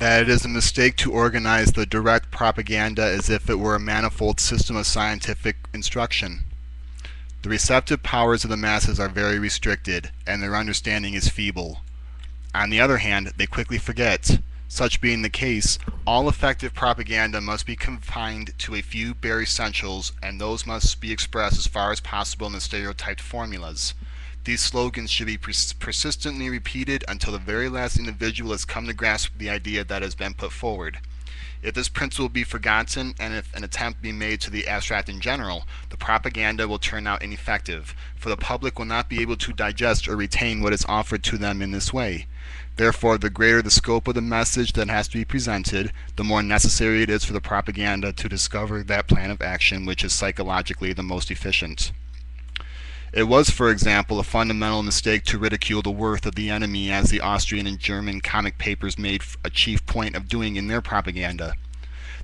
That it is a mistake to organize the direct propaganda as if it were a manifold system of scientific instruction. The receptive powers of the masses are very restricted, and their understanding is feeble. On the other hand, they quickly forget. Such being the case, all effective propaganda must be confined to a few bare essentials, and those must be expressed as far as possible in the stereotyped formulas. These slogans should be persistently repeated until the very last individual has come to grasp the idea that has been put forward. If this principle be forgotten, and if an attempt be made to the abstract in general, the propaganda will turn out ineffective, for the public will not be able to digest or retain what is offered to them in this way. Therefore, the greater the scope of the message that has to be presented, the more necessary it is for the propaganda to discover that plan of action which is psychologically the most efficient. It was, for example, a fundamental mistake to ridicule the worth of the enemy, as the Austrian and German comic papers made a chief point of doing in their propaganda.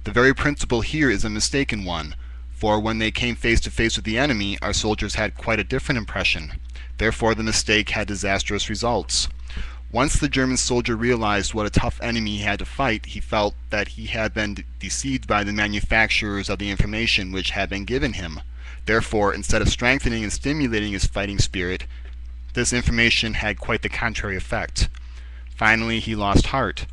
The very principle here is a mistaken one, for when they came face to face with the enemy, our soldiers had quite a different impression. Therefore, the mistake had disastrous results. Once the German soldier realized what a tough enemy he had to fight, he felt that he had been deceived by the manufacturers of the information which had been given him. Therefore, instead of strengthening and stimulating his fighting spirit, this information had quite the contrary effect. Finally, he lost heart.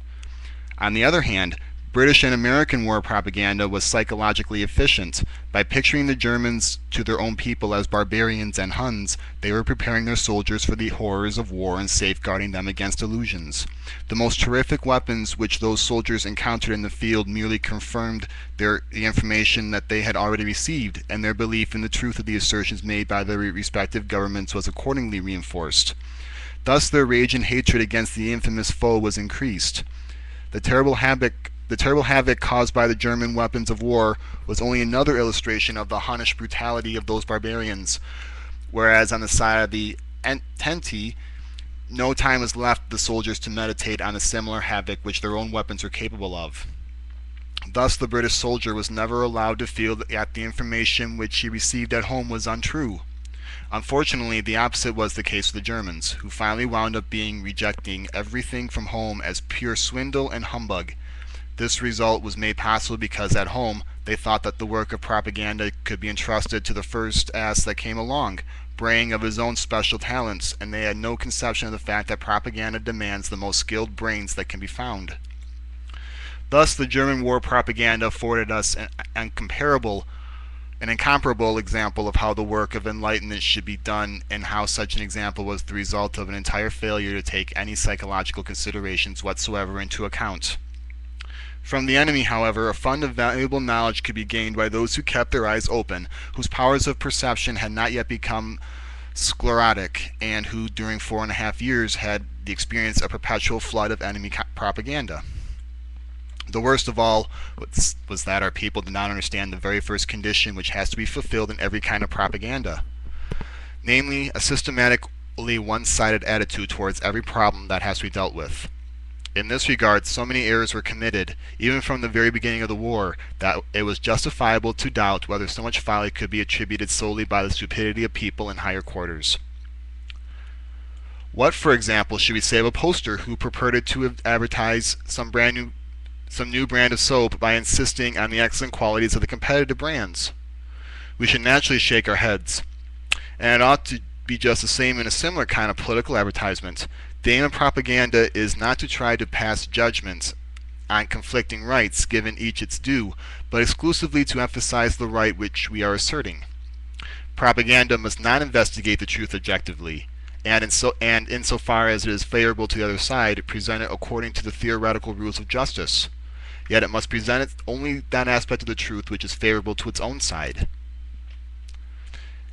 On the other hand, British and American war propaganda was psychologically efficient. By picturing the Germans to their own people as barbarians and Huns, they were preparing their soldiers for the horrors of war and safeguarding them against illusions. The most terrific weapons which those soldiers encountered in the field merely confirmed the information that they had already received, and their belief in the truth of the assertions made by their respective governments was accordingly reinforced. Thus their rage and hatred against the infamous foe was increased. The terrible havoc caused by the German weapons of war was only another illustration of the Hunnish brutality of those barbarians, whereas on the side of the Entente, no time was left the soldiers to meditate on the similar havoc which their own weapons were capable of. Thus the British soldier was never allowed to feel that the information which he received at home was untrue. Unfortunately, the opposite was the case with the Germans, who finally wound up rejecting everything from home as pure swindle and humbug. This result was made possible because at home they thought that the work of propaganda could be entrusted to the first ass that came along, braying of his own special talents, and they had no conception of the fact that propaganda demands the most skilled brains that can be found. Thus, the German war propaganda afforded us an incomparable example of how the work of enlightenment should be done, and how such an example was the result of an entire failure to take any psychological considerations whatsoever into account. From the enemy, however, a fund of valuable knowledge could be gained by those who kept their eyes open, whose powers of perception had not yet become sclerotic, and who during 4.5 years had experienced a perpetual flood of enemy propaganda. The worst of all was that our people did not understand the very first condition which has to be fulfilled in every kind of propaganda, namely a systematically one-sided attitude towards every problem that has to be dealt with. In this regard, so many errors were committed, even from the very beginning of the war, that it was justifiable to doubt whether so much folly could be attributed solely by the stupidity of people in higher quarters. What, for example, should we say of a poster who purported to advertise some new brand of soap by insisting on the excellent qualities of the competitive brands? We should naturally shake our heads. And it ought to be just the same in a similar kind of political advertisement. The aim of propaganda is not to try to pass judgments on conflicting rights, given each its due, but exclusively to emphasize the right which we are asserting. Propaganda must not investigate the truth objectively, and insofar as it is favorable to the other side, present it according to the theoretical rules of justice. Yet it must present only that aspect of the truth which is favorable to its own side.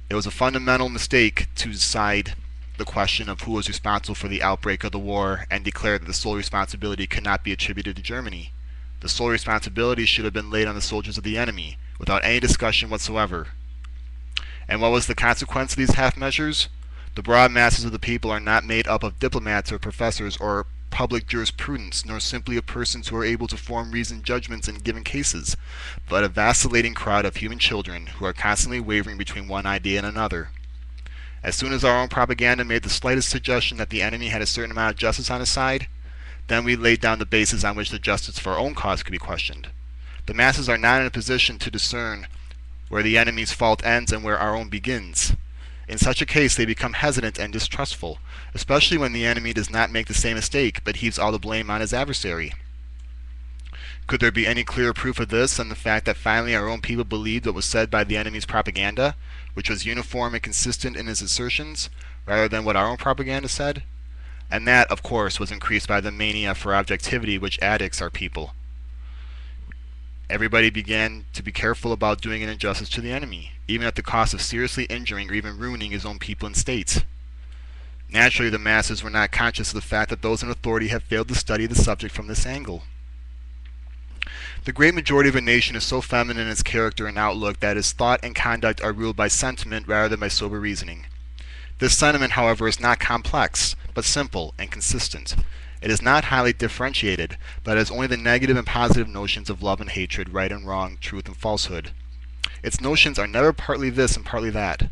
It was a fundamental mistake to decide the question of who was responsible for the outbreak of the war and declare that the sole responsibility could not be attributed to Germany. The sole responsibility should have been laid on the soldiers of the enemy, without any discussion whatsoever. And what was the consequence of these half measures? The broad masses of the people are not made up of diplomats or professors or public jurisprudence, nor simply of persons who are able to form reasoned judgments in given cases, but a vacillating crowd of human children who are constantly wavering between one idea and another. As soon as our own propaganda made the slightest suggestion that the enemy had a certain amount of justice on his side, Then we laid down the basis on which the justice of our own cause could be questioned. The masses are not in a position to discern where the enemy's fault ends and where our own begins. In such a case, they become hesitant and distrustful, especially when the enemy does not make the same mistake but heaves all the blame on his adversary. Could there be any clearer proof of this than the fact that finally our own people believed what was said by the enemy's propaganda, which was uniform and consistent in its assertions, rather than what our own propaganda said? And that, of course, was increased by the mania for objectivity which addicts our people. Everybody began to be careful about doing an injustice to the enemy, even at the cost of seriously injuring or even ruining his own people and states. Naturally, the masses were not conscious of the fact that those in authority have failed to study the subject from this angle. The great majority of a nation is so feminine in its character and outlook that its thought and conduct are ruled by sentiment rather than by sober reasoning. This sentiment, however, is not complex, but simple and consistent. It is not highly differentiated, but has only the negative and positive notions of love and hatred, right and wrong, truth and falsehood. Its notions are never partly this and partly that.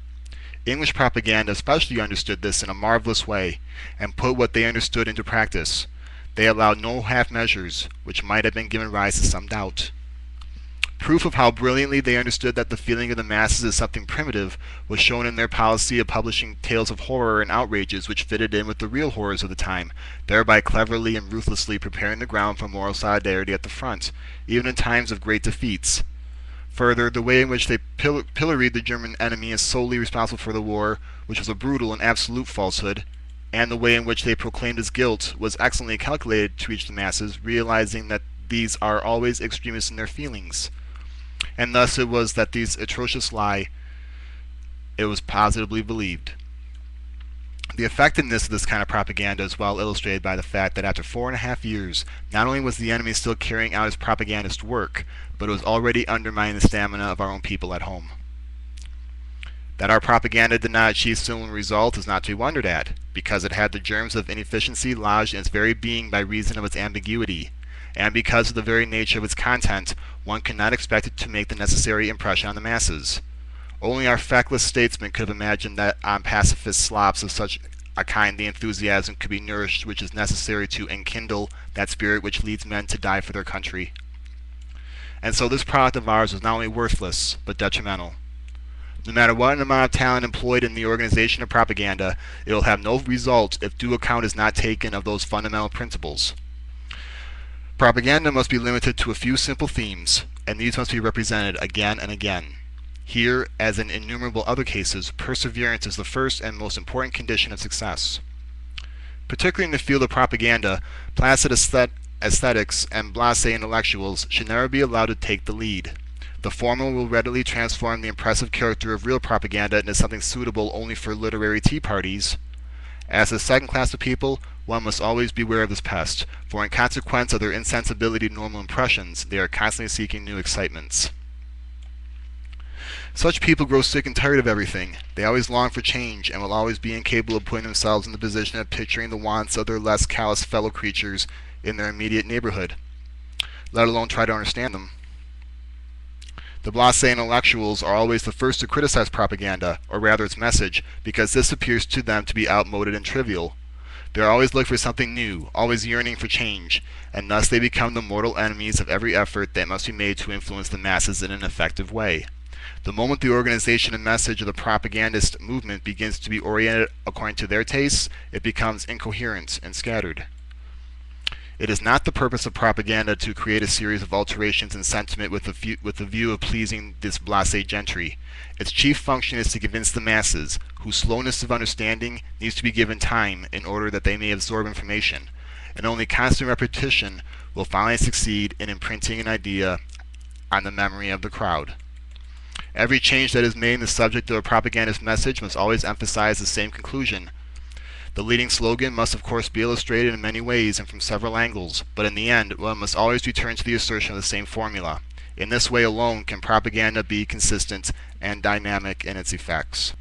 English propaganda especially understood this in a marvelous way, and put what they understood into practice. They allowed no half measures, which might have been given rise to some doubt. Proof of how brilliantly they understood that the feeling of the masses is something primitive was shown in their policy of publishing tales of horror and outrages which fitted in with the real horrors of the time, thereby cleverly and ruthlessly preparing the ground for moral solidarity at the front, even in times of great defeats. Further, the way in which they pilloried the German enemy as solely responsible for the war, which was a brutal and absolute falsehood, and the way in which they proclaimed his guilt was excellently calculated to reach the masses, realizing that these are always extremists in their feelings. And thus it was that these atrocious lie, it was positively believed. The effectiveness of this kind of propaganda is well illustrated by the fact that after 4.5 years, not only was the enemy still carrying out his propagandist work, but it was already undermining the stamina of our own people at home. That our propaganda did not achieve similar results is not to be wondered at, because it had the germs of inefficiency lodged in its very being by reason of its ambiguity, and because of the very nature of its content, one could not expect it to make the necessary impression on the masses. Only our feckless statesmen could have imagined that on pacifist slops of such a kind the enthusiasm could be nourished which is necessary to enkindle that spirit which leads men to die for their country. And so this product of ours was not only worthless, but detrimental. No matter what amount of talent employed in the organization of propaganda, it will have no result if due account is not taken of those fundamental principles. Propaganda must be limited to a few simple themes, and these must be represented again and again. Here, as in innumerable other cases, perseverance is the first and most important condition of success. Particularly in the field of propaganda, placid aesthetics and blasé intellectuals should never be allowed to take the lead. The former will readily transform the impressive character of real propaganda into something suitable only for literary tea parties. As a second class of people, one must always beware of this pest, for in consequence of their insensibility to normal impressions, they are constantly seeking new excitements. Such people grow sick and tired of everything. They always long for change, and will always be incapable of putting themselves in the position of picturing the wants of their less callous fellow creatures in their immediate neighborhood, let alone try to understand them. The blasé intellectuals are always the first to criticize propaganda, or rather its message, because this appears to them to be outmoded and trivial. They are always looking for something new, always yearning for change, and thus they become the mortal enemies of every effort that must be made to influence the masses in an effective way. The moment the organization and message of the propagandist movement begins to be oriented according to their tastes, it becomes incoherent and scattered. It is not the purpose of propaganda to create a series of alterations in sentiment with the view of pleasing this blasé gentry. Its chief function is to convince the masses, whose slowness of understanding needs to be given time in order that they may absorb information, and only constant repetition will finally succeed in imprinting an idea on the memory of the crowd. Every change that is made in the subject of a propagandist message must always emphasize the same conclusion. The leading slogan must of course be illustrated in many ways and from several angles, but in the end one must always return to the assertion of the same formula. In this way alone can propaganda be consistent and dynamic in its effects.